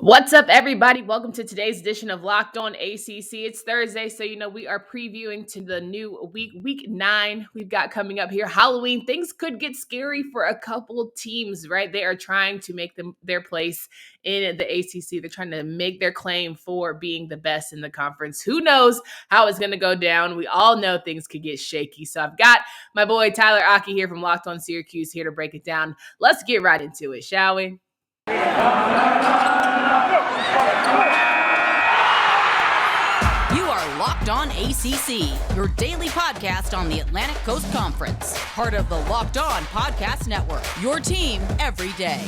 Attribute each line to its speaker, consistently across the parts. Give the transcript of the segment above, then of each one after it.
Speaker 1: What's up, everybody? Welcome to today's edition of Locked On ACC. It's Thursday, so we are previewing to the new week 9 we've got coming up here. Halloween, things could get scary for a couple teams, right? They are trying to make their place in the ACC. They're trying to make their claim for being the best in the conference. Who knows how it's going to go down? We all know things could get shaky. So I've got my boy Tyler Aki here from Locked On Syracuse here to break it down. Let's get right into it, shall we?
Speaker 2: You are Locked On ACC, your daily podcast on the Atlantic Coast Conference. Part of the Locked On Podcast Network, your team every day.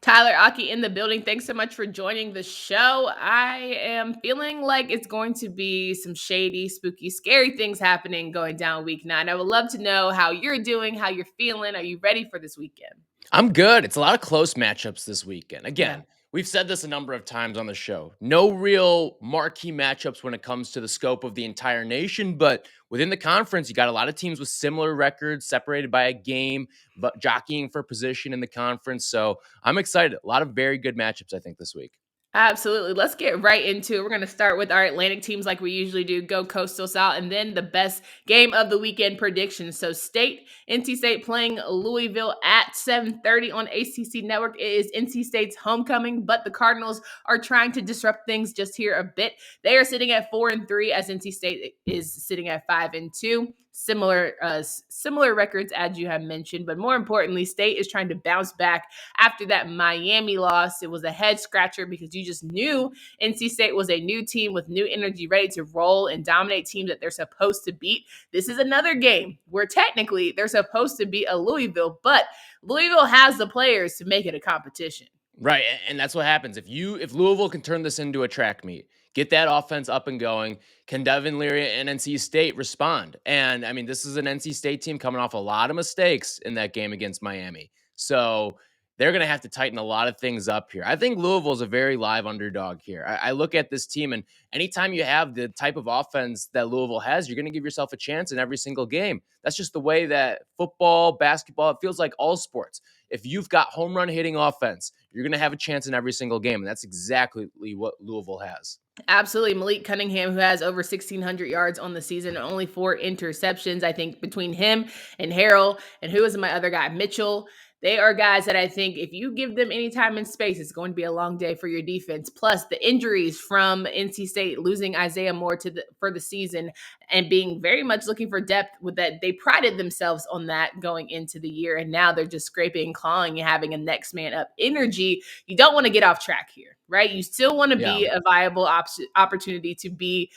Speaker 1: Tyler Aki in the building. Thanks so much for joining the show. I am feeling like it's going to be some shady, spooky, scary things happening going down week 9. I would love to know how you're doing, how you're feeling. Are you ready for this weekend?
Speaker 3: I'm good. It's a lot of close matchups this weekend. Again, we've said this a number of times on the show. No real marquee matchups when it comes to the scope of the entire nation, but within the conference, you got a lot of teams with similar records, separated by a game, but jockeying for position in the conference. So I'm excited. A lot of very good matchups, I think, this week.
Speaker 1: Absolutely. Let's get right into it. We're going to start with our Atlantic teams like we usually do. Go Coastal South, and then the best game of the weekend predictions. So NC State playing Louisville at 7:30 on ACC Network. It is NC State's homecoming, but the Cardinals are trying to disrupt things just here a bit. They are sitting at 4-3 as NC State is sitting at 5-2. Similar records as you have mentioned, but more importantly, State is trying to bounce back after that Miami loss. It was a head scratcher because you just knew NC State was a new team with new energy, ready to roll and dominate teams that they're supposed to beat. This is another game where technically they're supposed to beat a Louisville, but Louisville has the players to make it a competition.
Speaker 3: Right, and that's what happens. If Louisville can turn this into a track meet, get that offense up and going, can Devin Leary and NC State respond? And, I mean, this is an NC State team coming off a lot of mistakes in that game against Miami. So they're going to have to tighten a lot of things up here. I think Louisville is a very live underdog here. I look at this team, and anytime you have the type of offense that Louisville has, you're going to give yourself a chance in every single game. That's just the way that football, basketball, it feels like all sports. If you've got home run hitting offense, you're going to have a chance in every single game. And that's exactly what Louisville has.
Speaker 1: Absolutely. Malik Cunningham, who has over 1,600 yards on the season, and only 4 interceptions. I think between him and Harrell, and who is my other guy, Mitchell, they are guys that I think if you give them any time and space, it's going to be a long day for your defense. Plus the injuries from NC State losing Isaiah Moore for the season and being very much looking for depth with that. They prided themselves on that going into the year, and now they're just scraping, clawing, and having a next man up energy. You don't want to get off track here, right? You still want to be a viable opportunity to be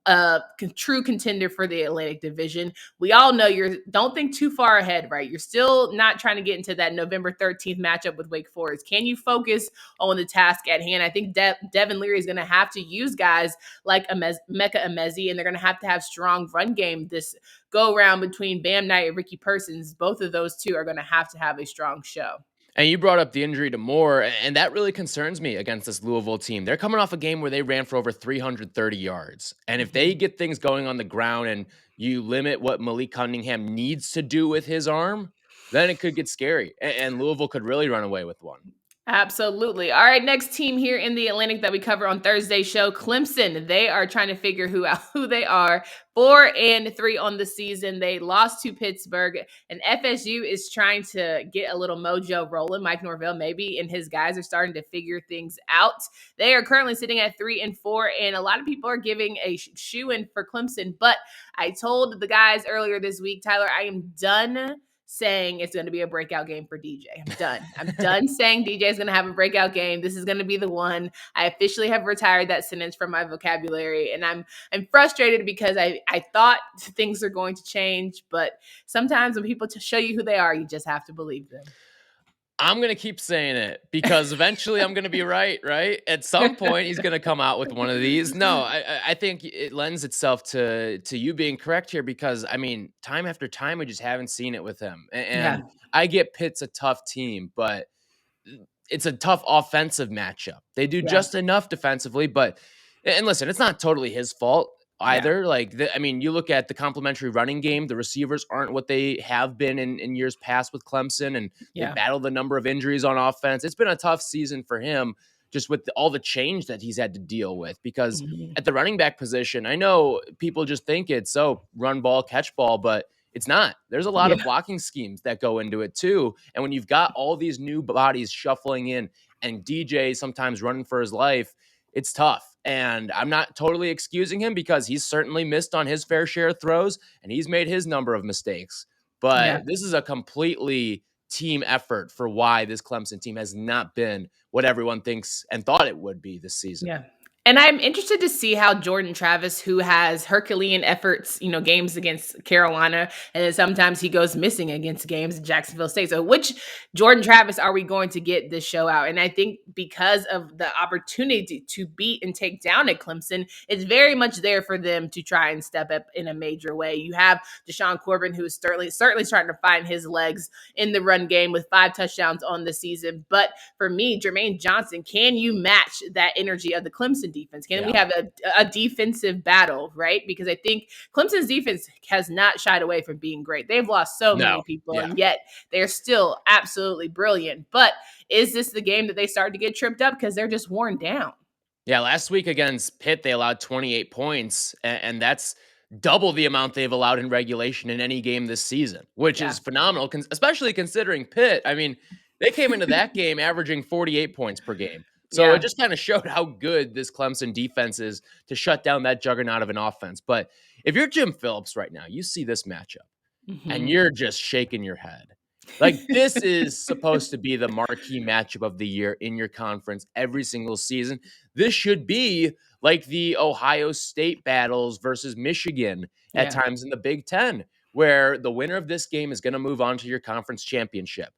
Speaker 1: a true contender for the Atlantic Division. We all know don't think too far ahead, right? You're still not trying to get into that November 13th matchup with Wake Forest. Can you focus on the task at hand? I think Devin Leary is going to have to use guys like Mecca Emezi, and they're going to have strong run game this go around between Bam Knight and Ricky Persons. Both of those two are going to have a strong show.
Speaker 3: And you brought up the injury to Moore, and that really concerns me against this Louisville team. They're coming off a game where they ran for over 330 yards. And if they get things going on the ground and you limit what Malik Cunningham needs to do with his arm, then it could get scary. And Louisville could really run away with one.
Speaker 1: Absolutely. All right, next team here in the Atlantic that we cover on Thursday's show, Clemson. They are trying to figure out who they are. 4-3 on the season. They lost to Pittsburgh, and FSU is trying to get a little mojo rolling. Mike Norvell maybe and his guys are starting to figure things out. They are currently sitting at 3-4, and a lot of people are giving a shoe-in for Clemson. But I told the guys earlier this week, Tyler, I am done saying it's going to be a breakout game for DJ. I'm done. I'm done saying DJ is going to have a breakout game. This is going to be the one. I officially have retired that sentence from my vocabulary, and I'm frustrated because I thought things are going to change, but sometimes when people show you who they are, you just have to believe them.
Speaker 3: I'm going to keep saying it because eventually I'm going to be right? At some point, he's going to come out with one of these. No, I think it lends itself to you being correct here because, I mean, time after time, we just haven't seen it with him. And I get Pitt's a tough team, but it's a tough offensive matchup. They do just enough defensively, and listen, it's not totally his fault. either. You look at the complementary running game. The receivers aren't what they have been in years past with Clemson, and they battled a number of injuries on offense. It's been a tough season for him, just with all the change that he's had to deal with. Because at the running back position, I know people just think it's run ball, catch ball, but it's not. There's a lot of blocking schemes that go into it too. And when you've got all these new bodies shuffling in and DJ sometimes running for his life, it's tough. And I'm not totally excusing him, because he's certainly missed on his fair share of throws and he's made his number of mistakes. But this is a completely team effort for why this Clemson team has not been what everyone thinks and thought it would be this season.
Speaker 1: Yeah. And I'm interested to see how Jordan Travis, who has Herculean efforts, games against Carolina, and then sometimes he goes missing against games in Jacksonville State. So which Jordan Travis are we going to get this show out? And I think because of the opportunity to beat and take down at Clemson, it's very much there for them to try and step up in a major way. You have Deshaun Corbin, who is certainly starting to find his legs in the run game with 5 touchdowns on the season. But for me, Jermaine Johnson, can you match that energy of the Clemson defense? Can we have a defensive battle, right? Because I think Clemson's defense has not shied away from being great. They've lost so many people, and yet they're still absolutely brilliant. But is this the game that they start to get tripped up because they're just worn down?
Speaker 3: Yeah, last week against Pitt, they allowed 28 points, and that's double the amount they've allowed in regulation in any game this season, which is phenomenal, especially considering Pitt. I mean, they came into that game averaging 48 points per game. So it just kind of showed how good this Clemson defense is to shut down that juggernaut of an offense. But if you're Jim Phillips right now, you see this matchup and you're just shaking your head. Like, this is supposed to be the marquee matchup of the year in your conference every single season. This should be like the Ohio State battles versus Michigan at times in the Big Ten, where the winner of this game is going to move on to your conference championship.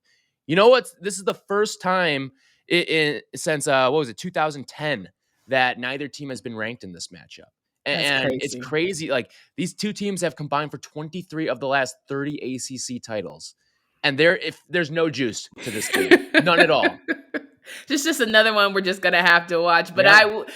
Speaker 3: You know what? This is the first time since 2010 that neither team has been ranked in this matchup. And it's crazy. Like, these two teams have combined for 23 of the last 30 ACC titles. And there's no juice to this game. None at all.
Speaker 1: Just another one we're just going to have to watch. But I would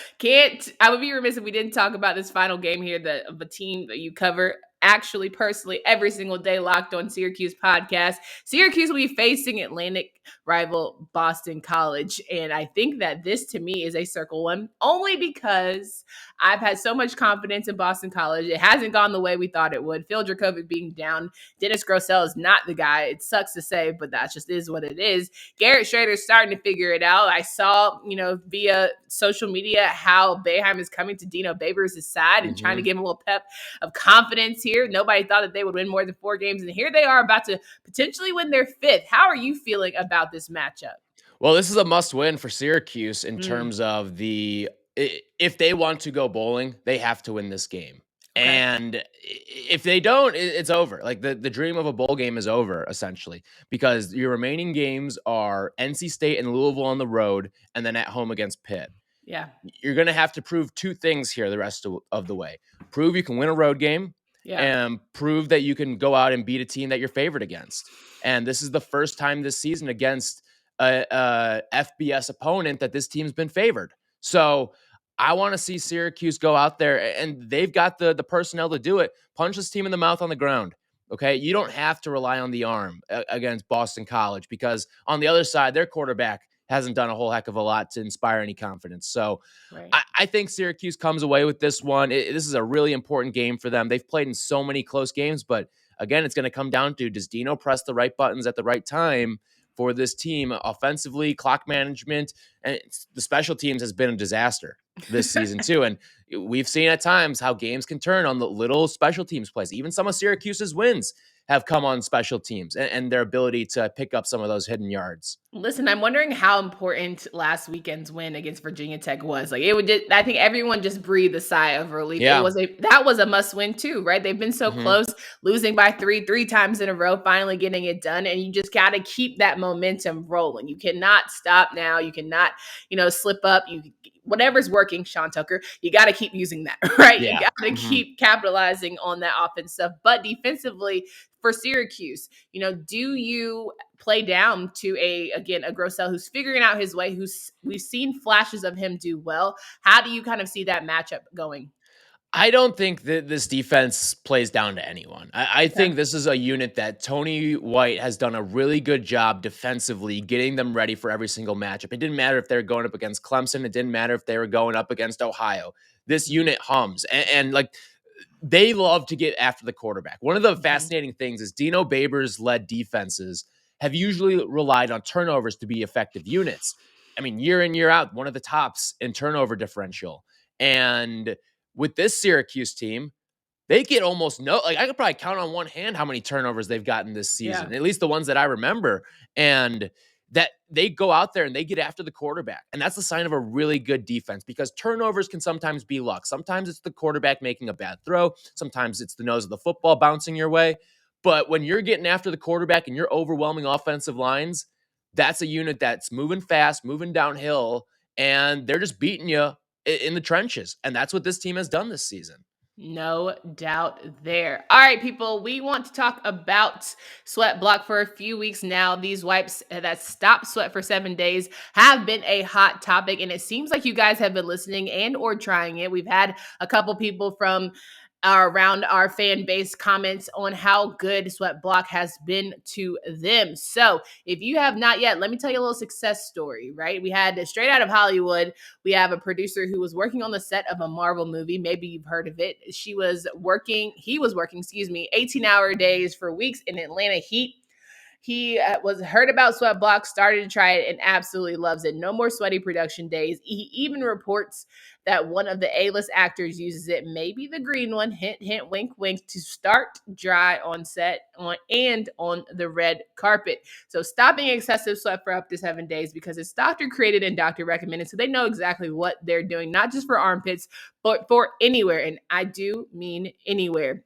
Speaker 1: be remiss if we didn't talk about this final game here of a team that you cover actually personally every single day, Locked On Syracuse podcast. Syracuse will be facing Atlantic rival Boston College. And I think that this, to me, is a circle one, only because I've had so much confidence in Boston College. It hasn't gone the way we thought it would. Phil Dracovic being down. Dennis Grosel is not the guy. It sucks to say, but that just is what it is. Garrett Schrader's starting to figure it out. I saw, via social media how Boeheim is coming to Dino Babers' side and trying to give him a little pep of confidence here. Nobody thought that they would win more than 4 games, and here they are about to potentially win their 5th. How are you feeling about this matchup?
Speaker 3: Well, this is a must-win for Syracuse in terms of if they want to go bowling, they have to win this game. Okay. And if they don't, it's over. Like, the dream of a bowl game is over, essentially, because your remaining games are NC State and Louisville on the road, and then at home against Pitt.
Speaker 1: Yeah.
Speaker 3: You're going to have to prove 2 things here the rest of the way. Prove you can win a road game, and prove that you can go out and beat a team that you're favored against. And this is the first time this season against a FBS opponent that this team's been favored. So I want to see Syracuse go out there, and they've got the personnel to do it. Punch this team in the mouth on the ground. Okay, you don't have to rely on the arm against Boston College, because on the other side, their quarterback hasn't done a whole heck of a lot to inspire any confidence. So I think Syracuse comes away with this one. This is a really important game for them. They've played in so many close games, but again, it's going to come down to, does Dino press the right buttons at the right time for this team offensively? Clock management, and the special teams has been a disaster this season too. And we've seen at times how games can turn on the little special teams plays. Even some of Syracuse's wins have come on special teams and their ability to pick up some of those hidden yards.
Speaker 1: Listen, I'm wondering how important last weekend's win against Virginia Tech was. Like, I think everyone just breathed a sigh of relief.
Speaker 3: Yeah.
Speaker 1: That was a must win too, right? They've been so close, losing by three times in a row, finally getting it done. And you just got to keep that momentum rolling. You cannot stop now. You cannot, slip up. Whatever's working, Sean Tucker, you got to keep using that, right?
Speaker 3: Yeah.
Speaker 1: You got to keep capitalizing on that offense stuff. But defensively, for Syracuse, do you play down to a Grosel who's figuring out his way, we've seen flashes of him do well? How do you kind of see that matchup going?
Speaker 3: I don't think that this defense plays down to anyone. I think this is a unit that Tony White has done a really good job defensively, getting them ready for every single matchup. It didn't matter if they were going up against Clemson. It didn't matter if they were going up against Ohio. This unit hums. And like, they love to get after the quarterback. One of the fascinating things is Dino Babers led defenses have usually relied on turnovers to be effective units. I mean, year in, year out, one of the tops in turnover differential. And with this Syracuse team, they get almost no, like I could probably count on one hand how many turnovers they've gotten this season, at least the ones that I remember. And that they go out there and they get after the quarterback. And that's the sign of a really good defense, because turnovers can sometimes be luck. Sometimes it's the quarterback making a bad throw. Sometimes it's the nose of the football bouncing your way. But when you're getting after the quarterback and you're overwhelming offensive lines, that's a unit that's moving fast, moving downhill, and they're just beating you in the trenches. And that's what this team has done this season.
Speaker 1: No doubt there. All right, people, we want to talk about SweatBlock for a few weeks now. These wipes that stop sweat for 7 days have been a hot topic, and it seems like you guys have been listening and or trying it. We've had a couple people from around our fan base comments on how good SweatBlock has been to them. So if you have not yet, let me tell you a little success story, right? We had straight out of Hollywood. We have a producer who was working on the set of a Marvel movie. Maybe you've heard of it. He was working, 18-hour days for weeks in Atlanta heat. He was heard about SweatBlock, started to try it, and absolutely loves it. No more sweaty production days. He even reports that one of the A-list actors uses it, maybe the green one, hint, hint, wink, wink, to start dry on set and on the red carpet. So stopping excessive sweat for up to 7 days, because it's doctor created and doctor recommended. So they know exactly what they're doing, not just for armpits, but for anywhere. And I do mean anywhere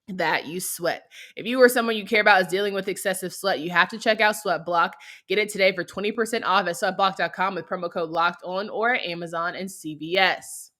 Speaker 1: that you sweat. If you or someone you care about is dealing with excessive sweat, you have to check out SweatBlock. Get it today for 20% off at sweatblock.com with promo code LOCKEDON or at Amazon and CVS.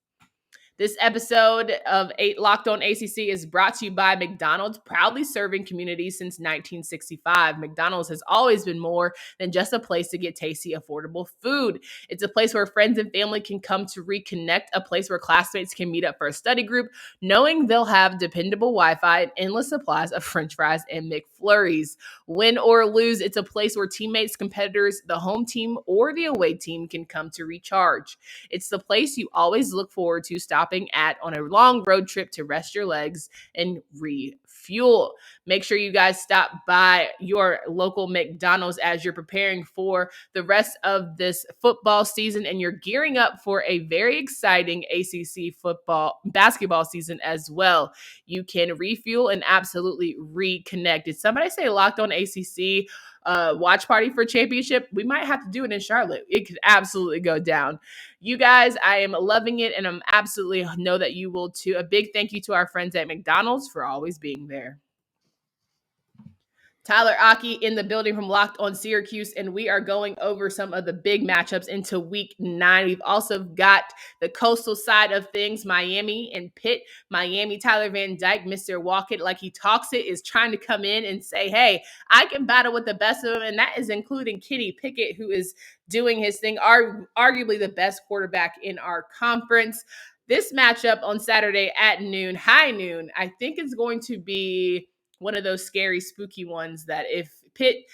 Speaker 1: This episode of Locked On ACC is brought to you by McDonald's, proudly serving communities since 1965. McDonald's has always been more than just a place to get tasty, affordable food. It's a place where friends and family can come to reconnect, a place where classmates can meet up for a study group, knowing they'll have dependable Wi-Fi and endless supplies of French fries and McFlurries. Win or lose, it's a place where teammates, competitors, the home team, or the away team can come to recharge. It's the place you always look forward to stopping at on a long road trip to rest your legs and refuel. Make sure you guys stop by your local McDonald's as you're preparing for the rest of this football season and you're gearing up for a very exciting ACC basketball season as well. You can refuel and absolutely reconnect. Did somebody say Locked On ACC watch party for championship? We might have to do it in Charlotte. It could absolutely go down. You guys, I am loving it, and I'm absolutely know that you will too. A big thank you to our friends at McDonald's for always being there. Tyler Aki in the building from Locked On Syracuse, and we are going over some of the big matchups into week 9. We've also got the coastal side of things, Miami and Pitt. Miami, Tyler Van Dyke, Mr. Walk It Like He Talks It, is trying to come in and say, hey, I can battle with the best of them, and that is including Kenny Pickett, who is doing his thing, arguably the best quarterback in our conference. This matchup on Saturday at noon, high noon, I think is going to be one of those scary, spooky ones that if Pitt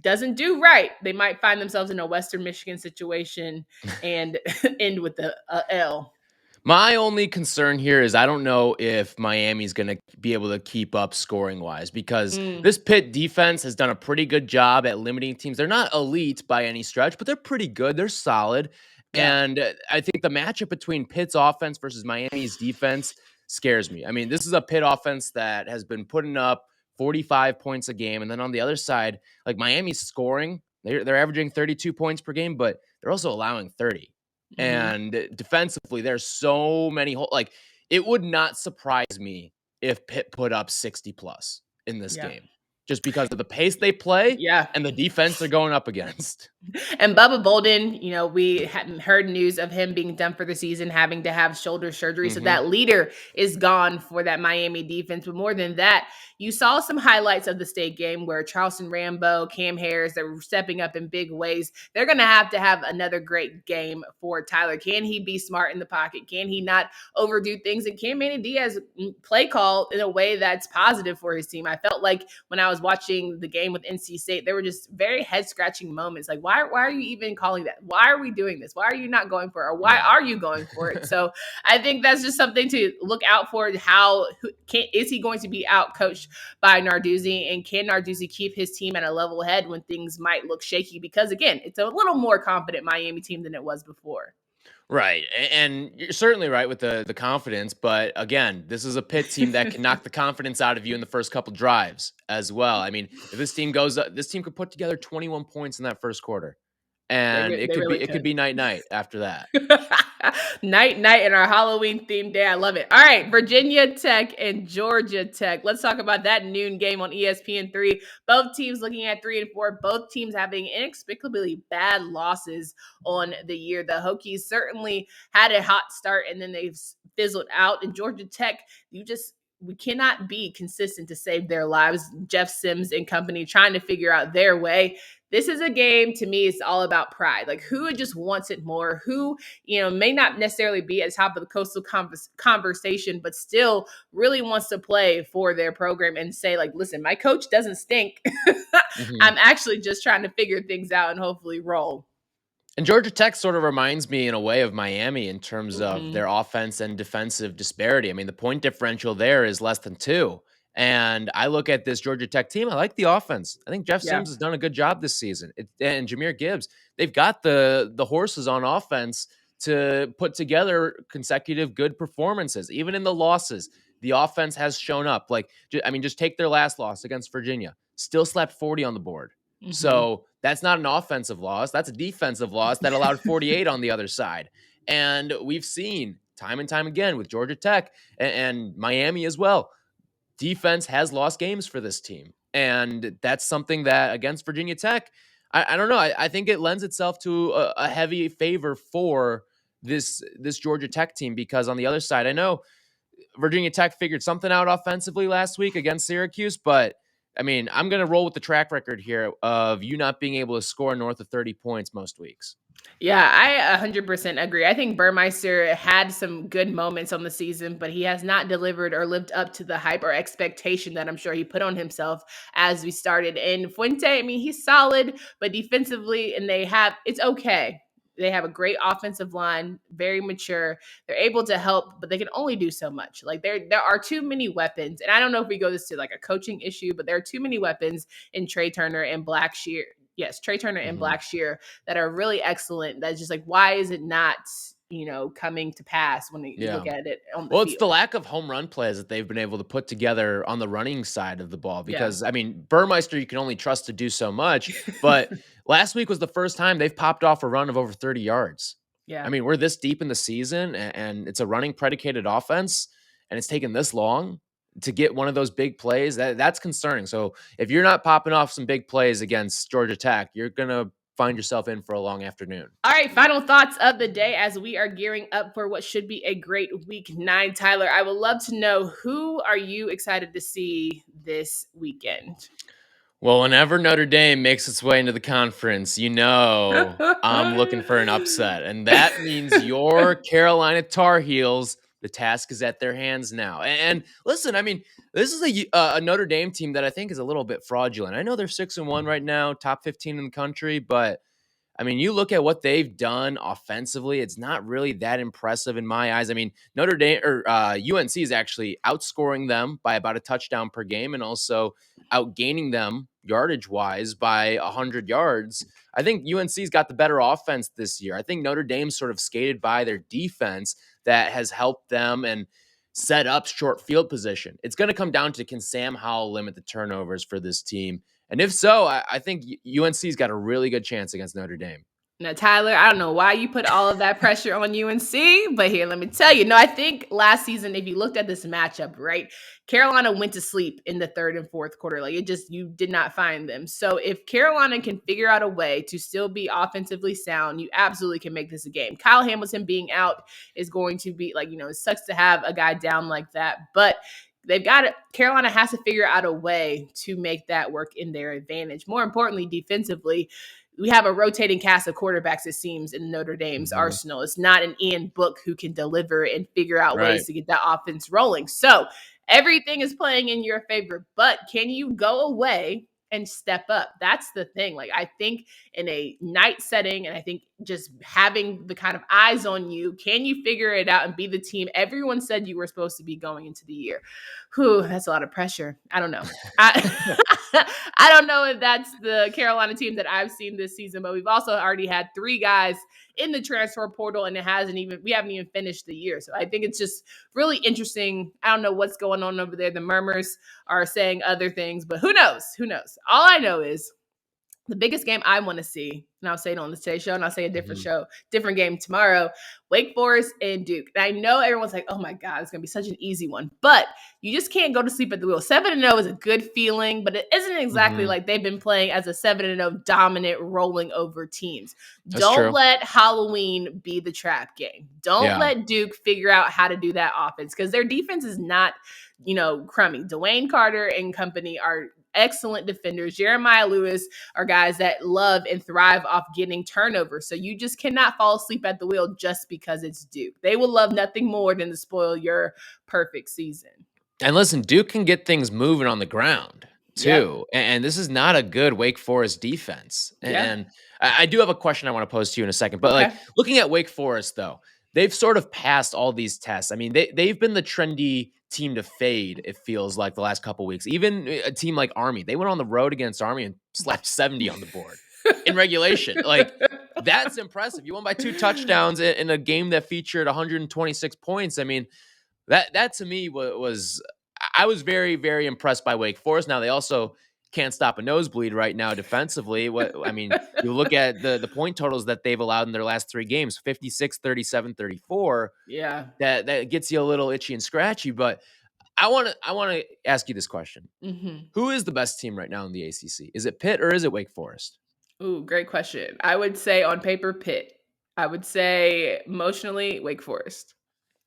Speaker 1: doesn't do right, they might find themselves in a Western Michigan situation and end with the L.
Speaker 3: My only concern here is I don't know if Miami's going to be able to keep up scoring-wise, because this Pitt defense has done a pretty good job at limiting teams. They're not elite by any stretch, but they're pretty good. They're solid. Yeah. And I think the matchup between Pitt's offense versus Miami's defense scares me. I mean, this is a Pitt offense that has been putting up 45 points a game. And then on the other side, like Miami's scoring, they're averaging 32 points per game, but they're also allowing 30. And defensively, there's so many holes. Like, it would not surprise me if Pitt put up 60 plus in this game, just because of the pace they play and the defense they're going up against.
Speaker 1: And Bubba Bolden, we hadn't heard news of him being done for the season, having to have shoulder surgery. So that leader is gone for that Miami defense. But more than that, you saw some highlights of the state game where Charleston Rambo, Cam Harris, they were stepping up in big ways. They're going to have another great game for Tyler. Can he be smart in the pocket? Can he not overdo things? And can Manny Diaz play call in a way that's positive for his team? I felt like when I was watching the game with NC State, there were just very head-scratching moments. Like, why are you even calling that? Why are we doing this? Why are you not going for it? Or why are you going for it? So I think that's just something to look out for. Is he going to be out coached by Narduzzi? And can Narduzzi keep his team at a level head when things might look shaky? Because again, it's a little more confident Miami team than it was before.
Speaker 3: Right. And you're certainly right with the confidence. But again, this is a Pitt team that can knock the confidence out of you in the first couple drives as well. I mean, if this team goes up, this team could put together 21 points in that first quarter. And it could be night after that.
Speaker 1: night in our Halloween themed day. I love it. All right, Virginia Tech and Georgia Tech. Let's talk about that noon game on ESPN3. Both teams looking at 3-4. Both teams having inexplicably bad losses on the year. The Hokies certainly had a hot start and then they've fizzled out. And Georgia Tech, we cannot be consistent to save their lives. Jeff Sims and company trying to figure out their way. This is a game, to me, it's all about pride. Like, who just wants it more? Who, may not necessarily be at the top of the coastal conversation, but still really wants to play for their program and say, like, listen, my coach doesn't stink. I'm actually just trying to figure things out and hopefully roll.
Speaker 3: And Georgia Tech sort of reminds me in a way of Miami in terms of their offense and defensive disparity. I mean, the point differential there is less than 2. And I look at this Georgia Tech team. I like the offense. I think Jeff Sims has done a good job this season. And Jahmyr Gibbs, they've got the horses on offense to put together consecutive good performances. Even in the losses, the offense has shown up. Just take their last loss against Virginia. Still slapped 40 on the board. So that's not an offensive loss. That's a defensive loss that allowed 48 on the other side. And we've seen time and time again with Georgia Tech and Miami as well. Defense has lost games for this team. And that's something that against Virginia Tech, I don't know. I think it lends itself to a heavy favor for this Georgia Tech team, because on the other side, I know Virginia Tech figured something out offensively last week against Syracuse, but I mean, I'm going to roll with the track record here of you not being able to score north of 30 points most weeks.
Speaker 1: Yeah, I 100% agree. I think Burmeister had some good moments on the season, but he has not delivered or lived up to the hype or expectation that I'm sure he put on himself as we started. And Fuente, I mean, he's solid, but defensively, and it's okay. They have a great offensive line, very mature. They're able to help, but they can only do so much. Like there are too many weapons. And I don't know if we go this to like a coaching issue, but there are too many weapons in Trey Turner and Blackshear. Yes, Trey Turner and Blackshear that are really excellent. That's just like, why is it not, coming to pass when you look at it on the field?
Speaker 3: It's the lack of home run plays that they've been able to put together on the running side of the ball, because I mean, Burmeister, you can only trust to do so much, but last week was the first time they've popped off a run of over 30 yards.
Speaker 1: Yeah.
Speaker 3: I mean, we're this deep in the season and it's a running predicated offense, and it's taken this long to get one of those big plays. That's concerning. So if you're not popping off some big plays against Georgia Tech, you're going to find yourself in for a long afternoon.
Speaker 1: All right, final thoughts of the day as we are gearing up for what should be a great week 9. Tyler, I would love to know, who are you excited to see this weekend?
Speaker 3: Well, whenever Notre Dame makes its way into the conference, I'm looking for an upset. And that means your Carolina Tar Heels, the task is at their hands now. And listen, I mean, this is a Notre Dame team that I think is a little bit fraudulent. I know they're 6-1 right now, top 15 in the country, but I mean, you look at what they've done offensively, it's not really that impressive in my eyes. I mean, Notre Dame or UNC is actually outscoring them by about a touchdown per game and also outgaining them yardage wise by 100 yards. I think UNC's got the better offense this year. I think Notre Dame sort of skated by their defense that has helped them and set up short field position. It's going to come down to, can Sam Howell limit the turnovers for this team? And if so, I think UNC's got a really good chance against Notre Dame.
Speaker 1: Now, Tyler, I don't know why you put all of that pressure on UNC, but here, let me tell you. No, I think last season, if you looked at this matchup, right, Carolina went to sleep in the third and fourth quarter. Like you did not find them. So if Carolina can figure out a way to still be offensively sound, you absolutely can make this a game. Kyle Hamilton being out is going to be like, it sucks to have a guy down like that, but they've got it. Carolina has to figure out a way to make that work in their advantage. More importantly, defensively, we have a rotating cast of quarterbacks, it seems, in Notre Dame's arsenal. It's not an Ian Book who can deliver and figure out ways to get that offense rolling. So everything is playing in your favor, but can you go away and step up? That's the thing. Like, I think in a night setting, and I think just having the kind of eyes on you, can you figure it out and be the team everyone said you were supposed to be going into the year? Whew, that's a lot of pressure. I don't know. I don't know if that's the Carolina team that I've seen this season, but we've also already had 3 guys in the transfer portal, and we haven't even finished the year. So I think it's just really interesting. I don't know what's going on over there. The murmurs are saying other things, but who knows? Who knows? All I know is the biggest game I want to see, and I'll say it on the Today Show, and I'll say a different game tomorrow, Wake Forest and Duke. And I know everyone's like, oh my God, it's going to be such an easy one. But you just can't go to sleep at the wheel. 7-0 is a good feeling, but it isn't exactly like they've been playing as a 7-0 dominant rolling over teams. Don't let Halloween be the trap game. Don't let Duke figure out how to do that offense, because their defense is not, crummy. Dwayne Carter and company are excellent defenders. Jeremiah Lewis are guys that love and thrive off getting turnovers. So you just cannot fall asleep at the wheel just because it's Duke. They will love nothing more than to spoil your perfect season.
Speaker 3: And listen, Duke can get things moving on the ground too. Yep. And this is not a good Wake Forest defense. And I do have a question I want to pose to you in a second. But like looking at Wake Forest, though, they've sort of passed all these tests. I mean, they've been the trendy team to fade, it feels like, the last couple of weeks. Even a team like Army, they went on the road against Army and slapped 70 on the board in regulation. Like, that's impressive. You won by 2 touchdowns in a game that featured 126 points. I mean, that to me was I was very, very impressed by Wake Forest. Now, they also can't stop a nosebleed right now defensively. You look at the point totals that they've allowed in their last 3 games, 56, 37, 34.
Speaker 1: Yeah.
Speaker 3: That gets you a little itchy and scratchy, but I want to ask you this question. Who is the best team right now in the ACC? Is it Pitt or is it Wake Forest?
Speaker 1: Ooh, great question. I would say on paper, Pitt. I would say emotionally, Wake Forest.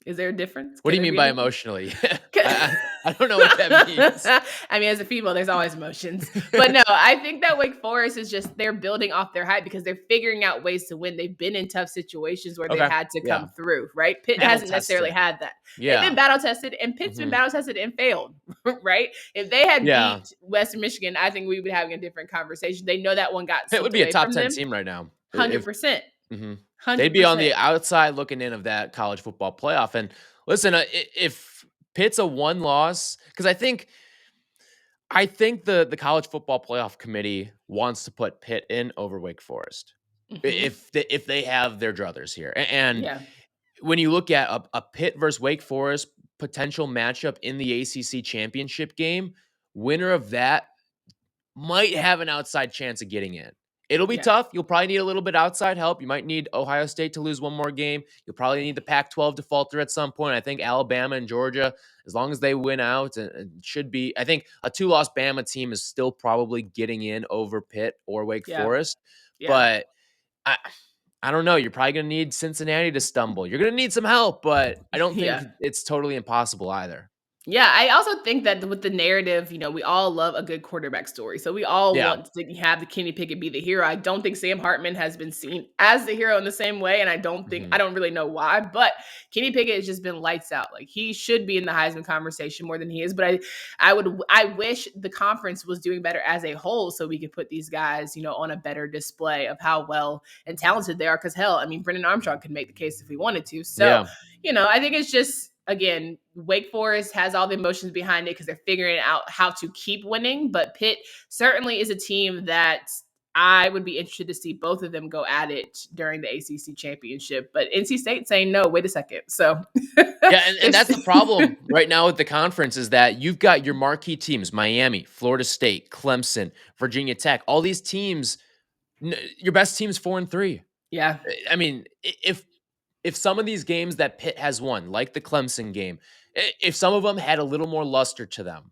Speaker 1: Is there a difference?
Speaker 3: What do you mean by emotionally? I don't know what that means.
Speaker 1: I mean, as a female, there's always emotions. But no, I think that Wake Forest is just, they're building off their hype because they're figuring out ways to win. They've been in tough situations where they've had to come through, right? Pitt hasn't necessarily had that. They've been battle tested, and Pitt's been battle tested and failed, right? If they had beat Western Michigan, I think we would be having a different conversation. They know that one got
Speaker 3: Pitt would be a top 10 team right now.
Speaker 1: 100%. 100%.
Speaker 3: They'd be on the outside looking in of that college football playoff. And listen, if Pitt's a 1 loss, because I think the college football playoff committee wants to put Pitt in over Wake Forest if they have their druthers here. And when you look at a Pitt versus Wake Forest potential matchup in the ACC championship game, winner of that might have an outside chance of getting in. It'll be tough. You'll probably need a little bit outside help. You might need Ohio State to lose 1 more game. You'll probably need the Pac-12 to falter at some point. I think Alabama and Georgia, as long as they win out, it should be. I think a 2-loss Bama team is still probably getting in over Pitt or Wake Forest. But I don't know. You're probably going to need Cincinnati to stumble. You're going to need some help, but I don't think it's totally impossible either.
Speaker 1: Yeah, I also think that with the narrative, we all love a good quarterback story. So we all want to have the Kenny Pickett be the hero. I don't think Sam Hartman has been seen as the hero in the same way. And I don't think, I don't really know why, but Kenny Pickett has just been lights out. Like, he should be in the Heisman conversation more than he is. But I wish the conference was doing better as a whole so we could put these guys, on a better display of how well and talented they are. Because hell, Brendan Armstrong could make the case if we wanted to. So, I think it's just, again, Wake Forest has all the emotions behind it because they're figuring out how to keep winning. But Pitt certainly is a team that I would be interested to see both of them go at it during the ACC championship. But NC State saying, no, wait a second. So
Speaker 3: and that's the problem right now with the conference is that you've got your marquee teams, Miami, Florida State, Clemson, Virginia Tech, all these teams. Your best team's 4-3.
Speaker 1: Yeah.
Speaker 3: I mean, if some of these games that Pitt has won, like the Clemson game, if some of them had a little more luster to them,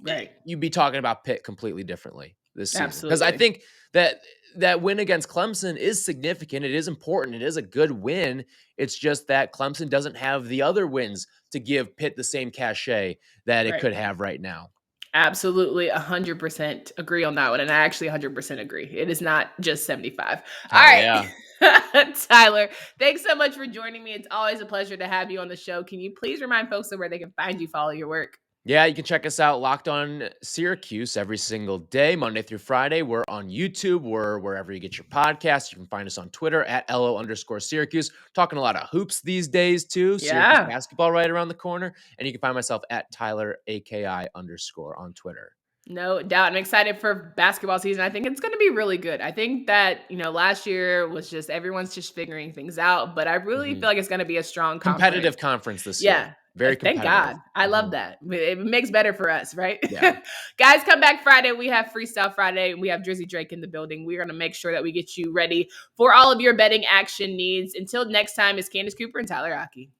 Speaker 1: Right.
Speaker 3: you'd be talking about Pitt completely differently this season. Because I
Speaker 1: Absolutely.
Speaker 3: think that win against Clemson is significant. It is important. It is a good win. It's just that Clemson doesn't have the other wins to give Pitt the same cachet that it
Speaker 1: Right.
Speaker 3: could have right now.
Speaker 1: Absolutely 100% agree on that one. And I actually 100% agree. It is not just 75. All
Speaker 3: Hell
Speaker 1: right.
Speaker 3: yeah.
Speaker 1: Tyler, thanks so much for joining me. It's always a pleasure to have you on the show. Can you please remind folks of where they can find you, follow your work?
Speaker 3: Yeah, you can check us out, Locked On Syracuse, every single day, Monday through Friday. We're on YouTube. We're wherever you get your podcasts. You can find us on Twitter at LO_Syracuse. Talking a lot of hoops these days, too. Syracuse
Speaker 1: Yeah.
Speaker 3: basketball right around the corner. And you can find myself at Tyler AKI_ on Twitter.
Speaker 1: No doubt. I'm excited for basketball season. I think it's going to be really good. I think that, last year was just everyone's just figuring things out, but I really feel like it's going to be a strong
Speaker 3: Competitive
Speaker 1: conference.
Speaker 3: conference this year.
Speaker 1: Yeah.
Speaker 3: Very
Speaker 1: Thank
Speaker 3: competitive.
Speaker 1: God. I love that. It makes better for us, right?
Speaker 3: Yeah.
Speaker 1: Guys, come back Friday. We have Freestyle Friday. We have Drizzy Drake in the building. We're going to make sure that we get you ready for all of your betting action needs. Until next time, it's Candace Cooper and Tyler Aki.